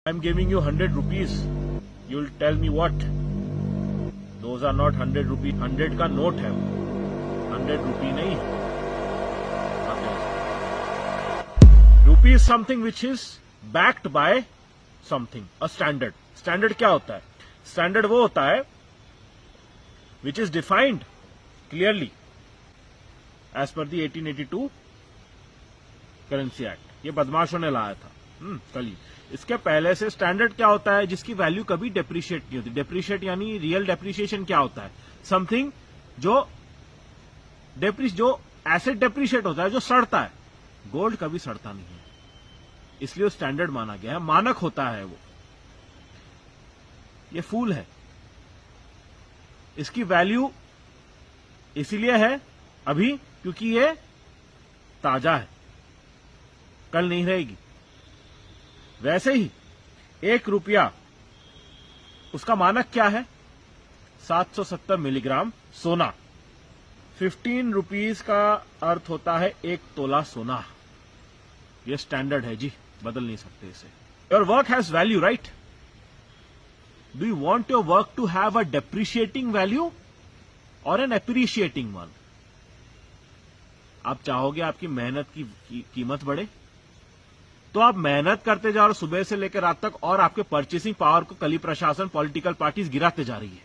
I'm giving you 100 rupees. You'll tell me what? Those are not 100 rupees. 100 का note है, 100 rupee नहीं. Rupee is something which is backed by something, a standard. Standard क्या होता है? Standard वो होता है which is defined clearly as per the 1882 Currency Act. ये बदमाशों ने लाया था कल ही. इसके पहले से स्टैंडर्ड क्या होता है? जिसकी वैल्यू कभी डेप्रिशिएट नहीं होती. डेप्रिशिएट यानी रियल डेप्रिशिएशन क्या होता है? समथिंग जो एसेट डेप्रिशिएट होता है, जो सड़ता है. गोल्ड कभी सड़ता नहीं है, इसलिए वो स्टैंडर्ड माना गया है. मानक होता है वो. ये फूल है, इसकी वैल्यू इसीलिए है अभी क्योंकि ये ताजा है, कल नहीं रहेगी. वैसे ही 1 रुपया, उसका मानक क्या है? 770 मिलीग्राम सोना. 15 रुपीज का अर्थ होता है 1 तोला सोना. ये स्टैंडर्ड है जी, बदल नहीं सकते इसे. Your work has value, right? Do you want your work to have a depreciating value और एन एप्रिशिएटिंग वन? आप चाहोगे आपकी मेहनत की कीमत बढ़े, तो आप मेहनत करते जाओ सुबह से लेकर रात तक, और आपके परचेसिंग पावर को कली प्रशासन, पॉलिटिकल पार्टीज गिराते जा रही है.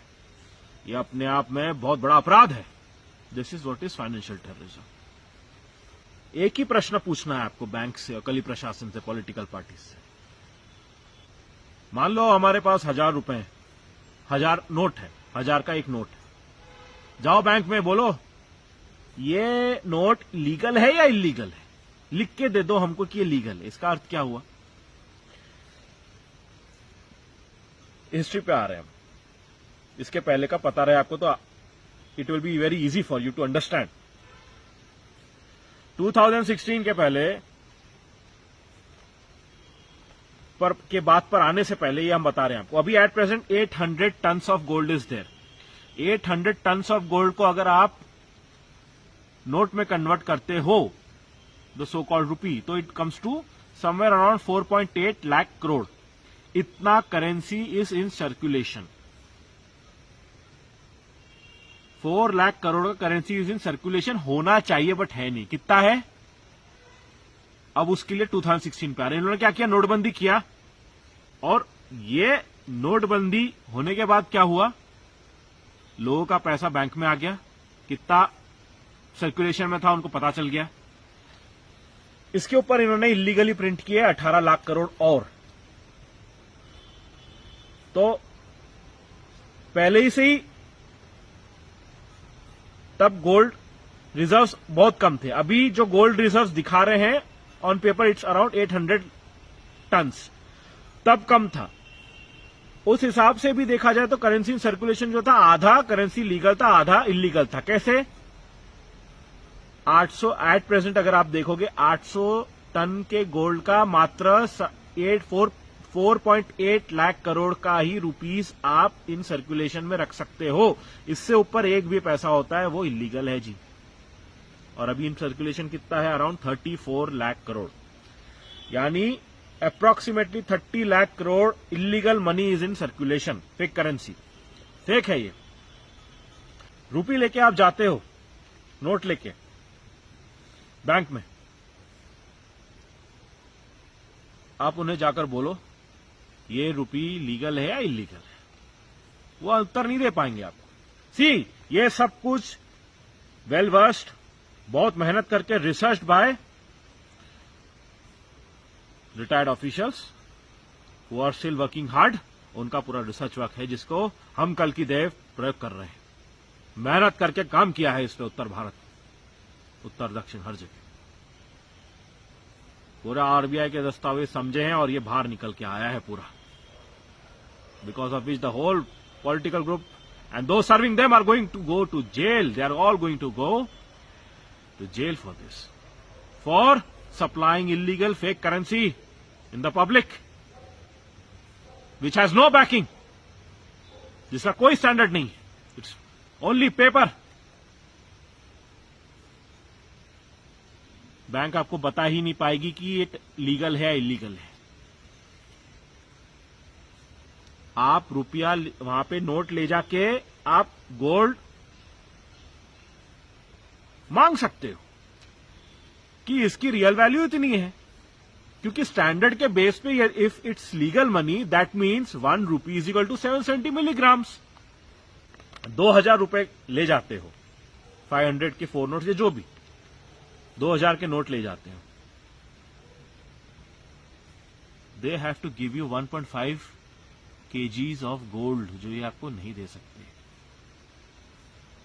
यह अपने आप में बहुत बड़ा अपराध है. This is what is financial terrorism. एक ही प्रश्न पूछना है आपको बैंक से और कली प्रशासन से, पॉलिटिकल पार्टीज से. मान लो हमारे पास 1000 रुपए हैं, 1000 नोट है, 1000 का एक नोट है. जाओ बैंक में, बोलो ये नोट लीगल है या इलीगल है? लिख के दे दो हमको कि ये लीगल है. इसका अर्थ क्या हुआ? हिस्ट्री पे आ रहे हैं हम. इसके पहले का पता रहे आपको तो it will be very easy for you to understand. 2016 के पहले के बात पर आने से पहले ये हम बता रहे हैं आपको. अभी at present 800 tons of gold is there. 800 tons of gold को अगर आप नोट में कन्वर्ट करते हो, the so-called rupee, तो it comes to somewhere around 4.8 lakh crore. इतना currency is in circulation. 4 lakh crore का करेंसी इज इन सर्कुलेशन होना चाहिए, बट है नहीं. कितना है? अब उसके लिए 2016 पे आ रहे. इन्होंने क्या किया? नोटबंदी किया. और ये नोटबंदी होने के बाद क्या हुआ? लोगों का पैसा बैंक में आ गया. कितना सर्कुलेशन में था उनको पता चल गया. इसके ऊपर इन्होंने इलीगली प्रिंट किए 18 लाख करोड़ और. तो पहले ही से ही तब गोल्ड रिजर्व्स बहुत कम थे. अभी जो गोल्ड रिजर्व्स दिखा रहे हैं on paper it's around 800 tons. तब कम था. उस हिसाब से भी देखा जाए तो करेंसी सर्कुलेशन जो था, आधा करेंसी लीगल था, आधा इलीगल था. कैसे? 800 एट प्रेजेंट अगर आप देखोगे 800 टन के गोल्ड का मात्र 4.8 लाख करोड़ का ही रुपीस आप इन सर्कुलेशन में रख सकते हो. इससे ऊपर एक भी पैसा होता है वो इलीगल है जी. और अभी इन सर्कुलेशन कितना है? अराउंड 34 लाख करोड़. यानी approximately 30 lakh crore illegal money is in circulation. Fake currency, fake है ये. रुपी लेके आप जाते हो, नोट लेके बैंक में, आप उन्हें जाकर बोलो ये रुपी लीगल है या इलीगल है, वो उत्तर नहीं दे पाएंगे आपको. सी, ये सब कुछ वेल वर्स्ड, बहुत मेहनत करके research by retired officials who are still working hard. उनका पूरा रिसर्च वर्क है जिसको हम कल की देव प्रयोग कर रहे हैं. मेहनत करके काम किया है इस पे उत्तर भारत, उत्तर दक्षिण हर जगह. पूरा आरबीआई के दस्तावेज समझे हैं और ये बाहर निकल के आया है पूरा. Because of which the whole political group and do serving them are going to go to jail. They are all going to go to jail for this, for supplying illegal fake currency in the public which has no backing, जिसका कोई standard नहीं. It's only paper. Bank आपको बता ही नहीं पाएगी कि ये legal है या इलीगल है. आप रुपया वहां पे नोट ले जाके आप गोल्ड मांग सकते हो कि इसकी रियल वैल्यू इतनी है, क्योंकि स्टैंडर्ड के बेस पे if it's legal money that means 1 rupee is equal to 770 milligrams. 2000 रुपए ले जाते हो, 500 के 4 नोट, जो भी 2000 के नोट ले जाते हो, they have to give you 1.5 kgs of gold, जो ये आपको नहीं दे सकते।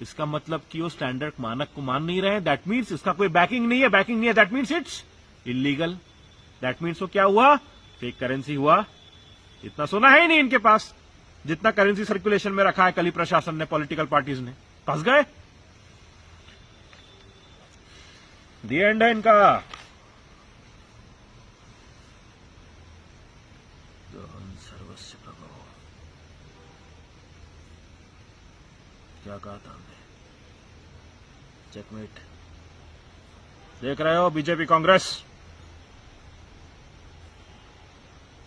इसका मतलब कि वो स्टैंडर्ड मानक को मान नहीं रहे, दैट मीन्स इसका कोई बैकिंग नहीं है, that means it's illegal. That means वो क्या हुआ, फेक करेंसी हुआ। इतना सोना है ही नहीं इनके पास जितना करेंसी सर्कुलेशन में रखा है कली प्रशासन ने, पॉलिटिकल पार्टीज ने। फंस गए, दी एंड है इनका। सर्वस्व प्रभो, क्या कहा था हमने, चेकमेट। देख रहे हो बीजेपी कांग्रेस,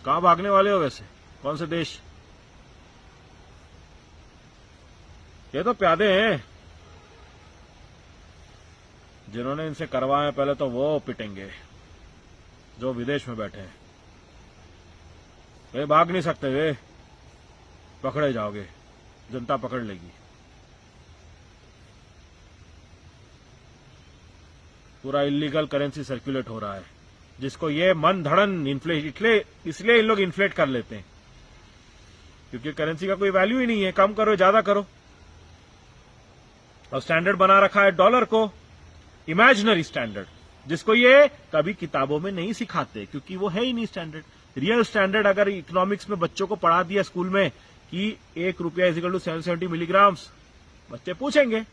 कहां भागने वाले हो वैसे, कौन से देश? ये तो प्यादे हैं, जिन्होंने इनसे करवाए पहले तो वो पिटेंगे जो विदेश में बैठे हैं। वे भाग नहीं सकते, वे पकड़े जाओगे, जनता पकड़ लेगी। पूरा इलीगल करेंसी सर्कुलेट हो रहा है, जिसको ये मन धड़न इसलिए इन लोग इन्फ्लेट कर लेते हैं, क्योंकि करेंसी का कोई वैल्यू ही नहीं है। कम करो, ज्यादा करो। और स्टैंडर्ड बना रखा है डॉलर को, इमेजिनरी स्टैंडर्ड, जिसको ये कभी किताबों में नहीं सिखाते, क्योंकि वो है ही नहीं स्टैंडर्ड। रियल स्टैंडर्ड अगर इकोनॉमिक्स में बच्चों को पढ़ा दिया स्कूल में कि 1 रुपया इज इक्वल टू 770 मिलीग्राम्स, बच्चे पूछेंगे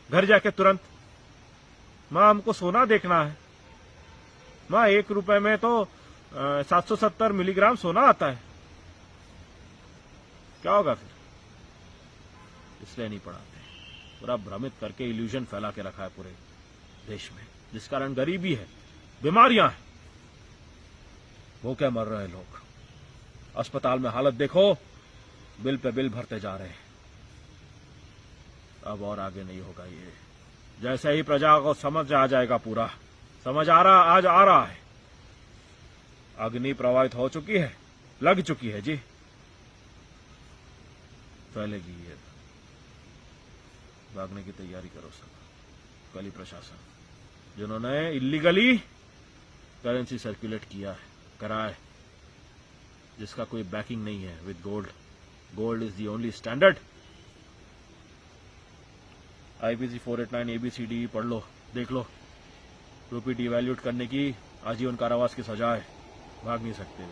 घर जाके तुरंत, मां हमको सोना देखना है, मां 1 रुपए में तो 770 मिलीग्राम सोना आता है, क्या होगा फिर? इसलिए नहीं पढ़ाते, पूरा भ्रमित करके इल्यूजन फैला के रखा है पूरे देश में, जिस कारण गरीबी है, बीमारियां हैं, भूखे मर रहे हैं लोग। अस्पताल में हालत देखो, बिल पे बिल भरते जा रहे हैं। अब और आगे नहीं होगा ये, जैसे ही प्रजा को समझ आ जाएगा, पूरा समझ आज आ रहा है, अग्नि प्रवाहित हो चुकी है, लग चुकी है जी, फैलेगी ये। भागने की तैयारी करो सब, कली प्रशासन, जिन्होंने इलीगली करेंसी सर्कुलेट किया है, करा है, जिसका कोई बैकिंग नहीं है with gold. Gold is the only standard. IPC 489 ABCD पढ़ लो, देख लो। रुपी डिवैल्यूट करने की आजीवन कारावास की सजा है, भाग नहीं सकते।